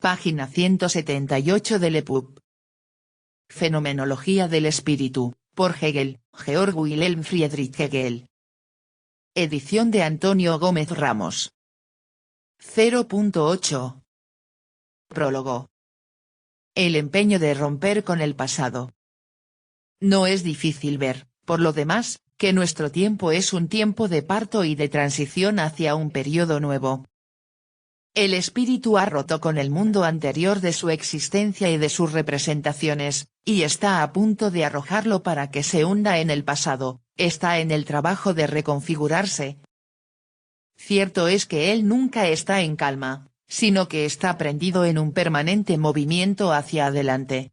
Página 178 del EPUB. Fenomenología del espíritu, por Hegel, Georg Wilhelm Friedrich Hegel. Edición de Antonio Gómez Ramos. 0.8. Prólogo. El empeño de romper con el pasado. No es difícil ver, por lo demás, que nuestro tiempo es un tiempo de parto y de transición hacia un periodo nuevo. El espíritu ha roto con el mundo anterior de su existencia y de sus representaciones, y está a punto de arrojarlo para que se hunda en el pasado, está en el trabajo de reconfigurarse. Cierto es que él nunca está en calma, sino que está prendido en un permanente movimiento hacia adelante.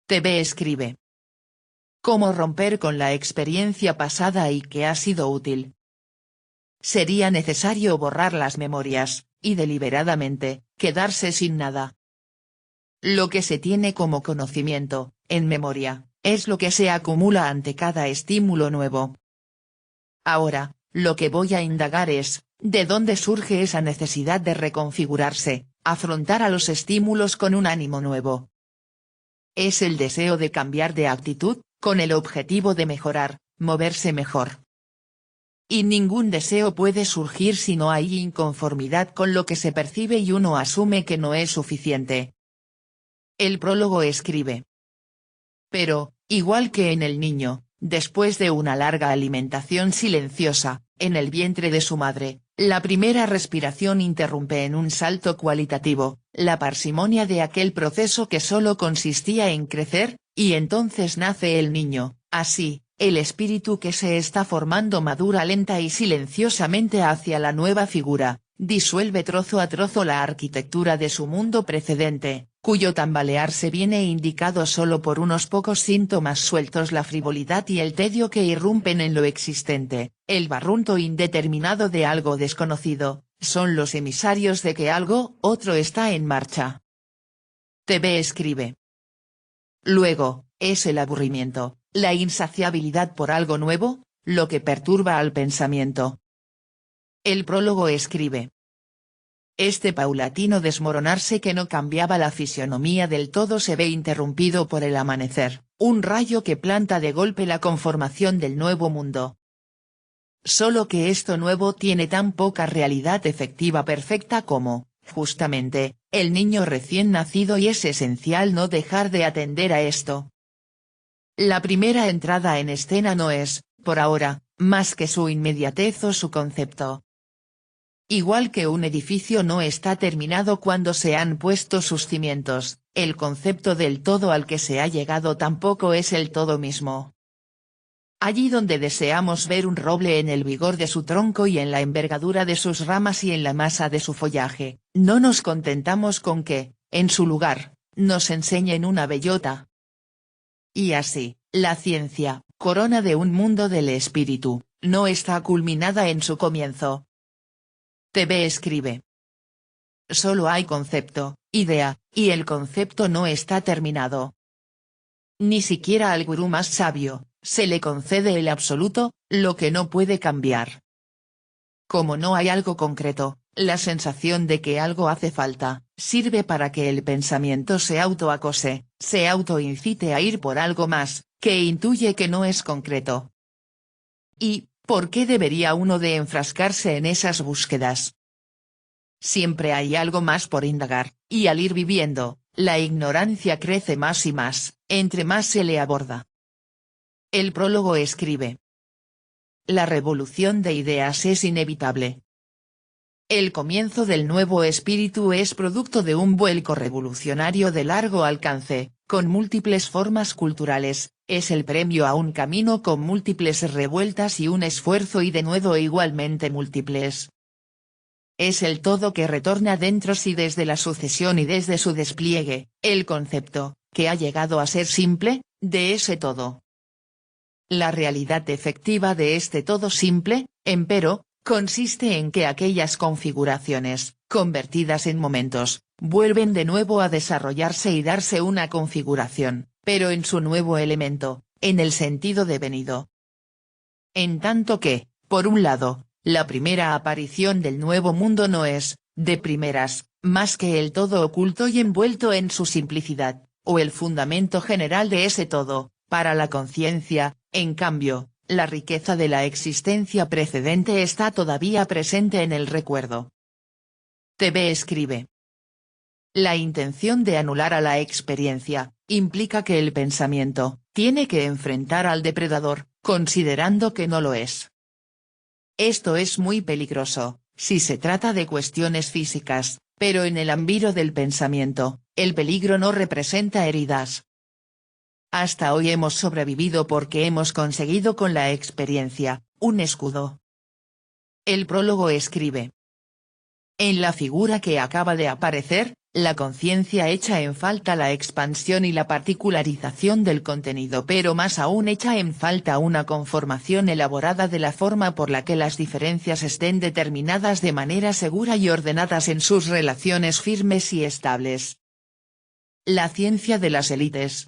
TV escribe. ¿Cómo romper con la experiencia pasada y que ha sido útil? Sería necesario borrar las memorias, y deliberadamente, quedarse sin nada. Lo que se tiene como conocimiento, en memoria, es lo que se acumula ante cada estímulo nuevo. Ahora, lo que voy a indagar es, ¿de dónde surge esa necesidad de reconfigurarse, afrontar a los estímulos con un ánimo nuevo? Es el deseo de cambiar de actitud, con el objetivo de mejorar, moverse mejor. Y ningún deseo puede surgir si no hay inconformidad con lo que se percibe y uno asume que no es suficiente. El prólogo escribe. Pero, igual que en el niño, después de una larga alimentación silenciosa, en el vientre de su madre, la primera respiración interrumpe en un salto cualitativo, la parsimonia de aquel proceso que solo consistía en crecer, y entonces nace el niño, así. El espíritu que se está formando madura lenta y silenciosamente hacia la nueva figura, disuelve trozo a trozo la arquitectura de su mundo precedente, cuyo tambalearse viene indicado solo por unos pocos síntomas sueltos: la frivolidad y el tedio que irrumpen en lo existente, el barrunto indeterminado de algo desconocido, son los emisarios de que algo otro está en marcha. TV escribe. Luego, es el aburrimiento, la insaciabilidad por algo nuevo, lo que perturba al pensamiento. El prólogo escribe. Este paulatino desmoronarse que no cambiaba la fisionomía del todo se ve interrumpido por el amanecer, un rayo que planta de golpe la conformación del nuevo mundo. Solo que esto nuevo tiene tan poca realidad efectiva perfecta como, justamente, el niño recién nacido, y es esencial no dejar de atender a esto. La primera entrada en escena no es, por ahora, más que su inmediatez o su concepto. Igual que un edificio no está terminado cuando se han puesto sus cimientos, el concepto del todo al que se ha llegado tampoco es el todo mismo. Allí donde deseamos ver un roble en el vigor de su tronco y en la envergadura de sus ramas y en la masa de su follaje, no nos contentamos con que, en su lugar, nos enseñen una bellota. Y así, la ciencia, corona de un mundo del espíritu, no está culminada en su comienzo. TV escribe. Solo hay concepto, idea, y el concepto no está terminado. Ni siquiera al gurú más sabio se le concede el absoluto, lo que no puede cambiar. Como no hay algo concreto, la sensación de que algo hace falta, sirve para que el pensamiento se autoacose, se autoincite a ir por algo más, que intuye que no es concreto. ¿Y por qué debería uno de enfrascarse en esas búsquedas? Siempre hay algo más por indagar, y al ir viviendo, la ignorancia crece más y más, entre más se le aborda. El prólogo escribe. La revolución de ideas es inevitable. El comienzo del nuevo espíritu es producto de un vuelco revolucionario de largo alcance, con múltiples formas culturales, es el premio a un camino con múltiples revueltas y un esfuerzo y denuedo igualmente múltiples. Es el todo que retorna dentro sí desde la sucesión y desde su despliegue, el concepto, que ha llegado a ser simple, de ese todo. La realidad efectiva de este todo simple, empero, consiste en que aquellas configuraciones, convertidas en momentos, vuelven de nuevo a desarrollarse y darse una configuración, pero en su nuevo elemento, en el sentido devenido. En tanto que, por un lado, la primera aparición del nuevo mundo no es, de primeras, más que el todo oculto y envuelto en su simplicidad, o el fundamento general de ese todo. Para la conciencia, en cambio, la riqueza de la existencia precedente está todavía presente en el recuerdo. TV escribe. La intención de anular a la experiencia, implica que el pensamiento, tiene que enfrentar al depredador, considerando que no lo es. Esto es muy peligroso, si se trata de cuestiones físicas, pero en el ámbito del pensamiento, el peligro no representa heridas. Hasta hoy hemos sobrevivido porque hemos conseguido con la experiencia, un escudo. El prólogo escribe. En la figura que acaba de aparecer, la conciencia echa en falta la expansión y la particularización del contenido, pero más aún echa en falta una conformación elaborada de la forma por la que las diferencias estén determinadas de manera segura y ordenadas en sus relaciones firmes y estables. La ciencia de las élites.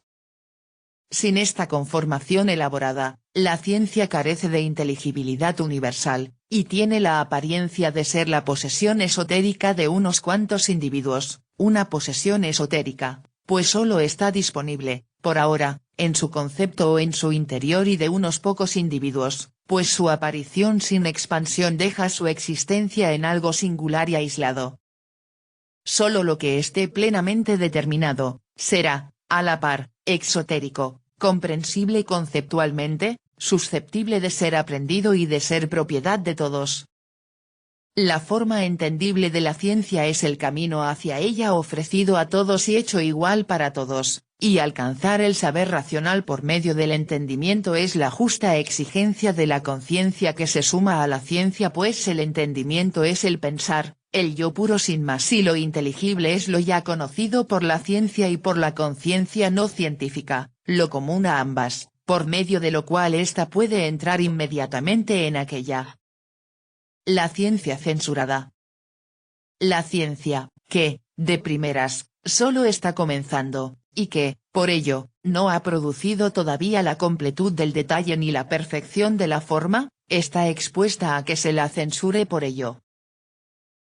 Sin esta conformación elaborada, la ciencia carece de inteligibilidad universal, y tiene la apariencia de ser la posesión esotérica de unos cuantos individuos, una posesión esotérica, pues solo está disponible, por ahora, en su concepto o en su interior y de unos pocos individuos, pues su aparición sin expansión deja su existencia en algo singular y aislado. Solo lo que esté plenamente determinado, será, a la par, exotérico, comprensible conceptualmente, susceptible de ser aprendido y de ser propiedad de todos. La forma entendible de la ciencia es el camino hacia ella ofrecido a todos y hecho igual para todos, y alcanzar el saber racional por medio del entendimiento es la justa exigencia de la conciencia que se suma a la ciencia, pues el entendimiento es el pensar, el yo puro sin más, y lo inteligible es lo ya conocido por la ciencia y por la conciencia no científica, lo común a ambas, por medio de lo cual ésta puede entrar inmediatamente en aquella. La ciencia censurada. La ciencia, que, de primeras, solo está comenzando, y que, por ello, no ha producido todavía la completud del detalle ni la perfección de la forma, está expuesta a que se la censure por ello.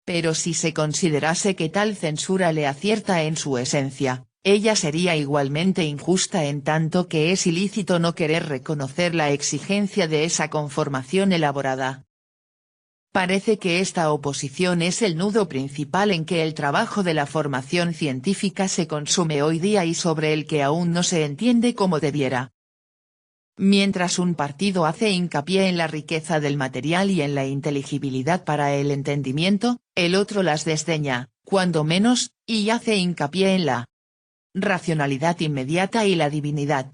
Pero si se considerase que tal censura le acierta en su esencia, ella sería igualmente injusta en tanto que es ilícito no querer reconocer la exigencia de esa conformación elaborada. Parece que esta oposición es el nudo principal en que el trabajo de la formación científica se consume hoy día y sobre el que aún no se entiende como debiera. Mientras un partido hace hincapié en la riqueza del material y en la inteligibilidad para el entendimiento, el otro las desdeña, cuando menos, y hace hincapié en la racionalidad inmediata y la divinidad.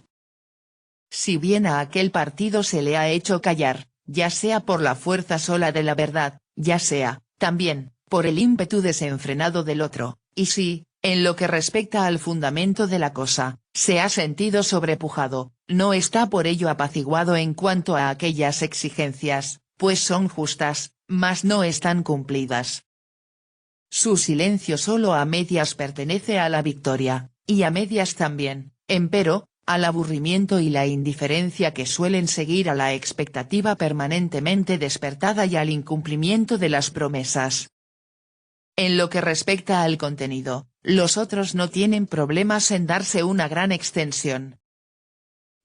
Si bien a aquel partido se le ha hecho callar, ya sea por la fuerza sola de la verdad, ya sea, también, por el ímpetu desenfrenado del otro, y si, en lo que respecta al fundamento de la cosa, se ha sentido sobrepujado, no está por ello apaciguado en cuanto a aquellas exigencias, pues son justas, mas no están cumplidas. Su silencio solo a medias pertenece a la victoria, y a medias también, empero, al aburrimiento y la indiferencia que suelen seguir a la expectativa permanentemente despertada y al incumplimiento de las promesas. En lo que respecta al contenido, los otros no tienen problemas en darse una gran extensión.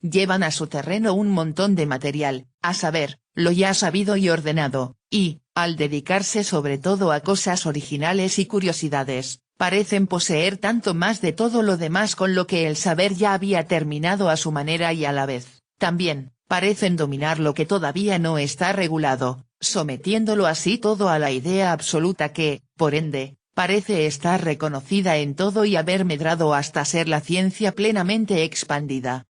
Llevan a su terreno un montón de material, a saber, lo ya sabido y ordenado, y, al dedicarse sobre todo a cosas originales y curiosidades, parecen poseer tanto más de todo lo demás con lo que el saber ya había terminado a su manera y a la vez, también, parecen dominar lo que todavía no está regulado, sometiéndolo así todo a la idea absoluta que, por ende, parece estar reconocida en todo y haber medrado hasta ser la ciencia plenamente expandida.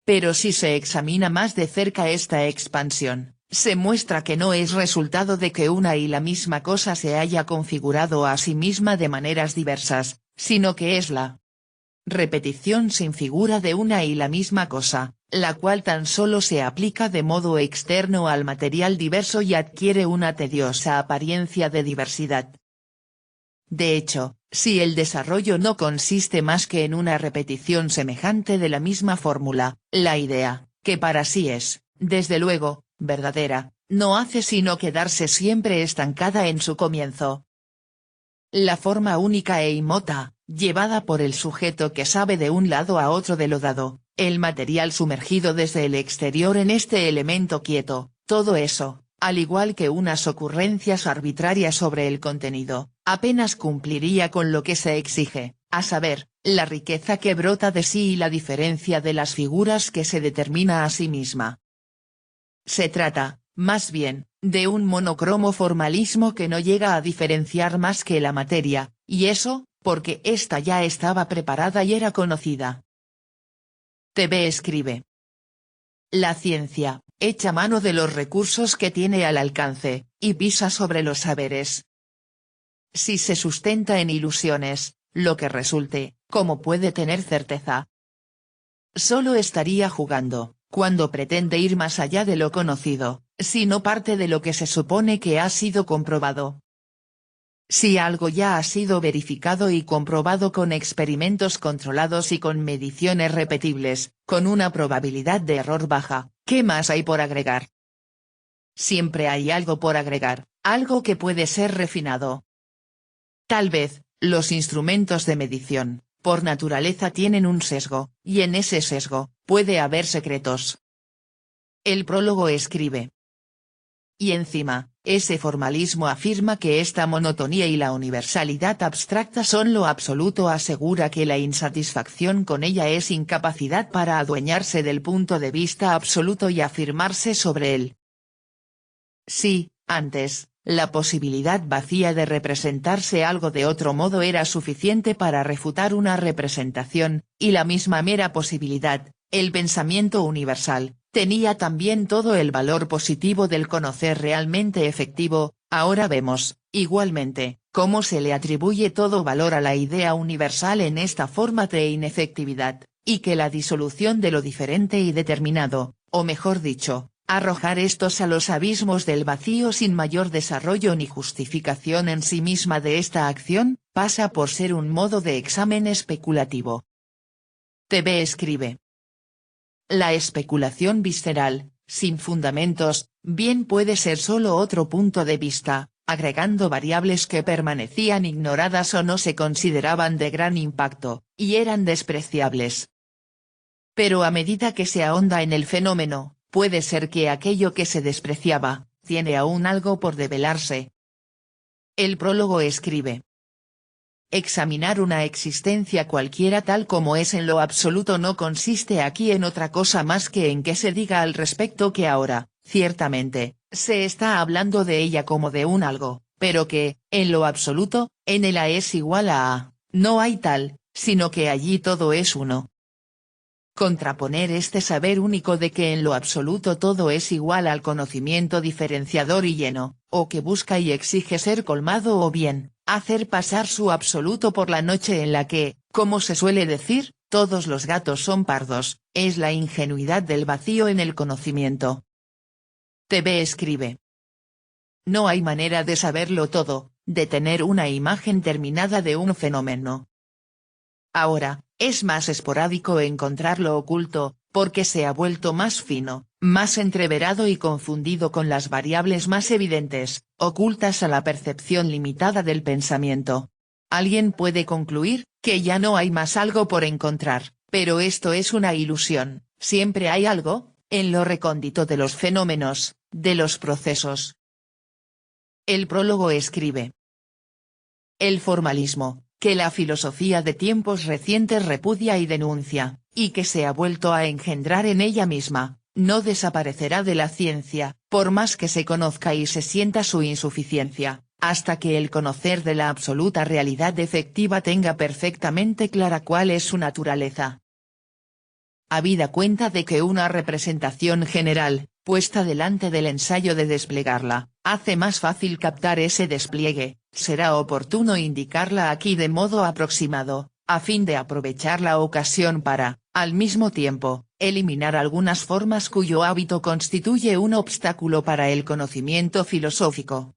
Pero si se examina más de cerca esta expansión, se muestra que no es resultado de que una y la misma cosa se haya configurado a sí misma de maneras diversas, sino que es la repetición sin figura de una y la misma cosa, la cual tan solo se aplica de modo externo al material diverso y adquiere una tediosa apariencia de diversidad. De hecho, si el desarrollo no consiste más que en una repetición semejante de la misma fórmula, la idea, que para sí es, desde luego, verdadera, no hace sino quedarse siempre estancada en su comienzo. la forma única e inmota, llevada por el sujeto que sabe de un lado a otro de lo dado, el material sumergido desde el exterior en este elemento quieto, todo eso, al igual que unas ocurrencias arbitrarias sobre el contenido, apenas cumpliría con lo que se exige, a saber, la riqueza que brota de sí y la diferencia de las figuras que se determina a sí misma. Se trata, más bien, de un monocromo formalismo que no llega a diferenciar más que la materia, y eso, porque ésta ya estaba preparada y era conocida. TV escribe. La ciencia, echa mano de los recursos que tiene al alcance, y pisa sobre los saberes. Si se sustenta en ilusiones, lo que resulte, ¿cómo puede tener certeza? Solo estaría jugando, cuando pretende ir más allá de lo conocido, si no parte de lo que se supone que ha sido comprobado. Si algo ya ha sido verificado y comprobado con experimentos controlados y con mediciones repetibles, con una probabilidad de error baja, ¿qué más hay por agregar? Siempre hay algo por agregar, algo que puede ser refinado. Tal vez, los instrumentos de medición, por naturaleza tienen un sesgo, y en ese sesgo, puede haber secretos. El prólogo escribe. Y encima, ese formalismo afirma que esta monotonía y la universalidad abstracta son lo absoluto, asegura que la insatisfacción con ella es incapacidad para adueñarse del punto de vista absoluto y afirmarse sobre él. Sí, antes, la posibilidad vacía de representarse algo de otro modo era suficiente para refutar una representación, y la misma mera posibilidad, el pensamiento universal, tenía también todo el valor positivo del conocer realmente efectivo. Ahora vemos, igualmente, cómo se le atribuye todo valor a la idea universal en esta forma de inefectividad, y que la disolución de lo diferente y determinado, o mejor dicho, arrojar estos a los abismos del vacío sin mayor desarrollo ni justificación en sí misma de esta acción, pasa por ser un modo de examen especulativo. TV escribe. La especulación visceral, sin fundamentos, bien puede ser solo otro punto de vista, agregando variables que permanecían ignoradas o no se consideraban de gran impacto, y eran despreciables. Pero a medida que se ahonda en el fenómeno, puede ser que aquello que se despreciaba, tiene aún algo por develarse. El prólogo escribe. Examinar una existencia cualquiera tal como es en lo absoluto no consiste aquí en otra cosa más que en que se diga al respecto que ahora, ciertamente, se está hablando de ella como de un algo, pero que, en lo absoluto, en el A es igual a A, no hay tal, sino que allí todo es uno. Contraponer este saber único de que en lo absoluto todo es igual al conocimiento diferenciador y lleno, o que busca y exige ser colmado o bien, hacer pasar su absoluto por la noche en la que, como se suele decir, todos los gatos son pardos, es la ingenuidad del vacío en el conocimiento. TV escribe. No hay manera de saberlo todo, de tener una imagen terminada de un fenómeno. Ahora, es más esporádico encontrar lo oculto, porque se ha vuelto más fino, más entreverado y confundido con las variables más evidentes, ocultas a la percepción limitada del pensamiento. Alguien puede concluir, que ya no hay más algo por encontrar, pero esto es una ilusión, siempre hay algo, en lo recóndito de los fenómenos, de los procesos. El prólogo escribe. El formalismo, que la filosofía de tiempos recientes repudia y denuncia, y que se ha vuelto a engendrar en ella misma, no desaparecerá de la ciencia, por más que se conozca y se sienta su insuficiencia, hasta que el conocer de la absoluta realidad efectiva tenga perfectamente clara cuál es su naturaleza. Habida cuenta de que una representación general, puesta delante del ensayo de desplegarla, hace más fácil captar ese despliegue, será oportuno indicarla aquí de modo aproximado, a fin de aprovechar la ocasión para, al mismo tiempo, eliminar algunas formas cuyo hábito constituye un obstáculo para el conocimiento filosófico.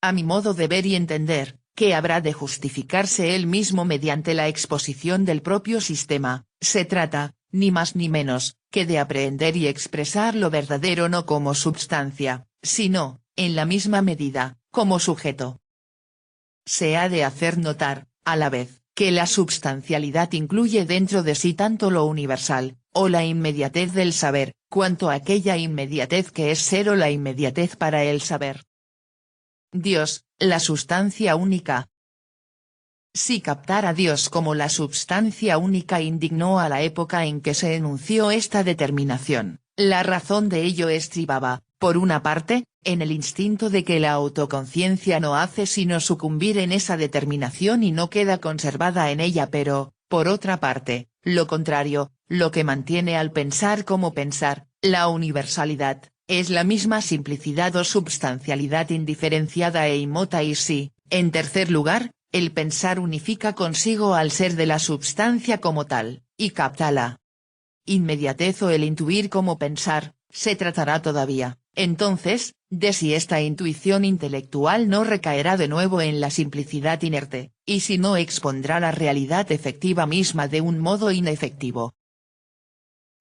A mi modo de ver y entender, que habrá de justificarse él mismo mediante la exposición del propio sistema, se trata, ni más ni menos, que de aprehender y expresar lo verdadero no como substancia, sino, en la misma medida, como sujeto. se ha de hacer notar, a la vez, que la substancialidad incluye dentro de sí tanto lo universal, o la inmediatez del saber, cuanto aquella inmediatez que es ser o la inmediatez para el saber. Dios, la sustancia única. Si captar a Dios como la substancia única indignó a la época en que se enunció esta determinación, la razón de ello estribaba, por una parte, en el instinto de que la autoconciencia no hace sino sucumbir en esa determinación y no queda conservada en ella, pero, por otra parte, lo contrario, lo que mantiene al pensar como pensar, la universalidad, es la misma simplicidad o substancialidad indiferenciada e inmota y si, en tercer lugar, el pensar unifica consigo al ser de la substancia como tal, y capta la inmediatez o el intuir como pensar, se tratará todavía, entonces, de si esta intuición intelectual no recaerá de nuevo en la simplicidad inerte, y si no expondrá la realidad efectiva misma de un modo inefectivo.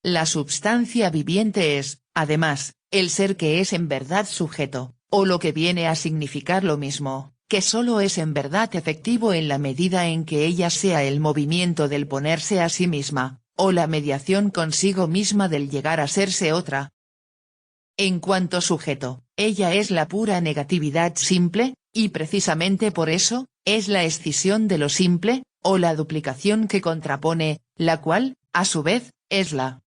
La substancia viviente es, además, el ser que es en verdad sujeto, o lo que viene a significar lo mismo, que solo es en verdad efectivo en la medida en que ella sea el movimiento del ponerse a sí misma, o la mediación consigo misma del llegar a serse otra. En cuanto sujeto, ella es la pura negatividad simple, y precisamente por eso, es la escisión de lo simple, o la duplicación que contrapone, la cual, a su vez, es la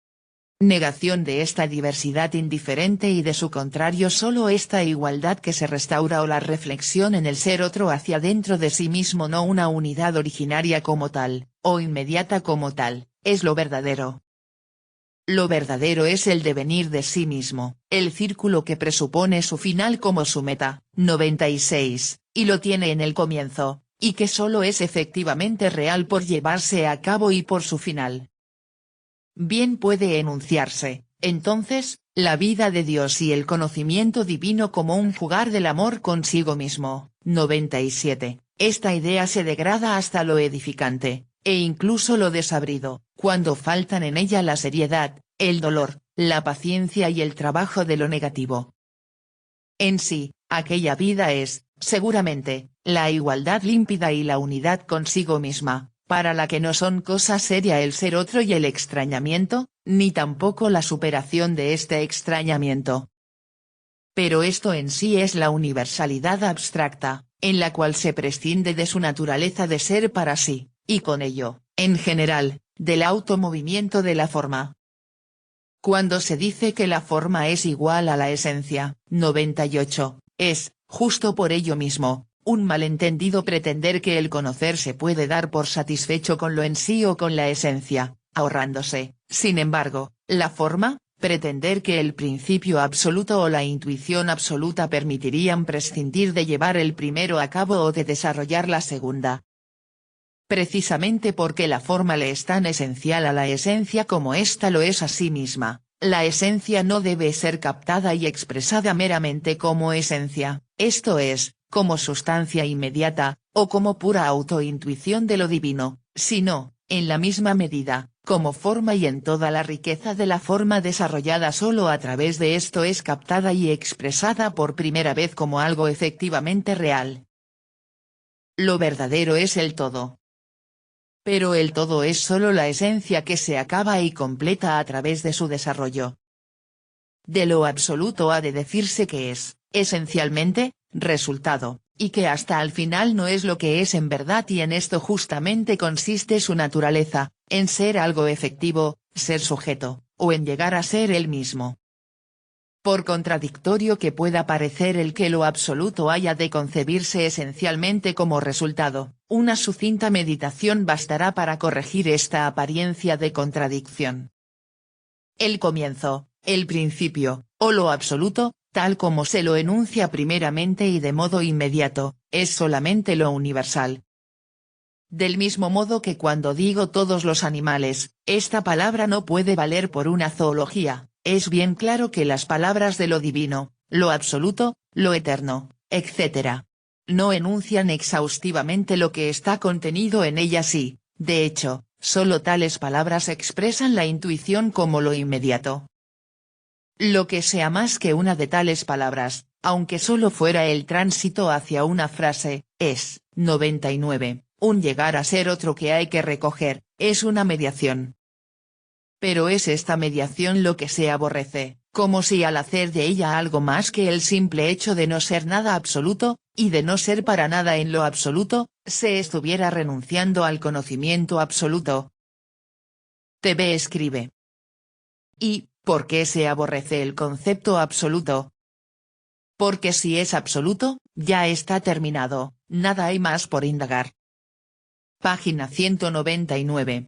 negación de esta diversidad indiferente y de su contrario solo esta igualdad que se restaura o la reflexión en el ser otro hacia dentro de sí mismo, no una unidad originaria como tal, o inmediata como tal, es lo verdadero. Lo verdadero es el devenir de sí mismo, el círculo que presupone su final como su meta, 96, y lo tiene en el comienzo, y que solo es efectivamente real por llevarse a cabo y por su final. Bien puede enunciarse, entonces, la vida de Dios y el conocimiento divino como un jugar del amor consigo mismo, 97, esta idea se degrada hasta lo edificante, e incluso lo desabrido, cuando faltan en ella la seriedad, el dolor, la paciencia y el trabajo de lo negativo. En sí, aquella vida es, seguramente, la igualdad límpida y la unidad consigo misma, para la que no son cosa seria el ser otro y el extrañamiento, ni tampoco la superación de este extrañamiento. Pero esto en sí es la universalidad abstracta, en la cual se prescinde de su naturaleza de ser para sí, y con ello, en general, del automovimiento de la forma. Cuando se dice que la forma es igual a la esencia, 98, es, justo por ello mismo, un malentendido pretender que el conocer se puede dar por satisfecho con lo en sí o con la esencia, ahorrándose, sin embargo, la forma, pretender que el principio absoluto o la intuición absoluta permitirían prescindir de llevar el primero a cabo o de desarrollar la segunda. Precisamente porque la forma le es tan esencial a la esencia como ésta lo es a sí misma, la esencia no debe ser captada y expresada meramente como esencia, esto es, como sustancia inmediata, o como pura autointuición de lo divino, sino, en la misma medida, como forma y en toda la riqueza de la forma desarrollada solo a través de esto es captada y expresada por primera vez como algo efectivamente real. Lo verdadero es el todo. Pero el todo es solo la esencia que se acaba y completa a través de su desarrollo. De lo absoluto ha de decirse que es, esencialmente, resultado, y que hasta al final no es lo que es en verdad y en esto justamente consiste su naturaleza, en ser algo efectivo, ser sujeto, o en llegar a ser él mismo. Por contradictorio que pueda parecer el que lo absoluto haya de concebirse esencialmente como resultado, una sucinta meditación bastará para corregir esta apariencia de contradicción. El comienzo, el principio, o lo absoluto, tal como se lo enuncia primeramente y de modo inmediato, es solamente lo universal. Del mismo modo que cuando digo todos los animales, esta palabra no puede valer por una zoología, es bien claro que las palabras de lo divino, lo absoluto, lo eterno, etc., no enuncian exhaustivamente lo que está contenido en ellas y, de hecho, solo tales palabras expresan la intuición como lo inmediato. Lo que sea más que una de tales palabras, aunque solo fuera el tránsito hacia una frase, es, 99, un llegar a ser otro que hay que recoger, es una mediación. Pero es esta mediación lo que se aborrece, como si al hacer de ella algo más que el simple hecho de no ser nada absoluto, y de no ser para nada en lo absoluto, se estuviera renunciando al conocimiento absoluto. TV escribe. ¿Y por qué se aborrece el concepto absoluto? Porque si es absoluto, ya está terminado, nada hay más por indagar. Página 199.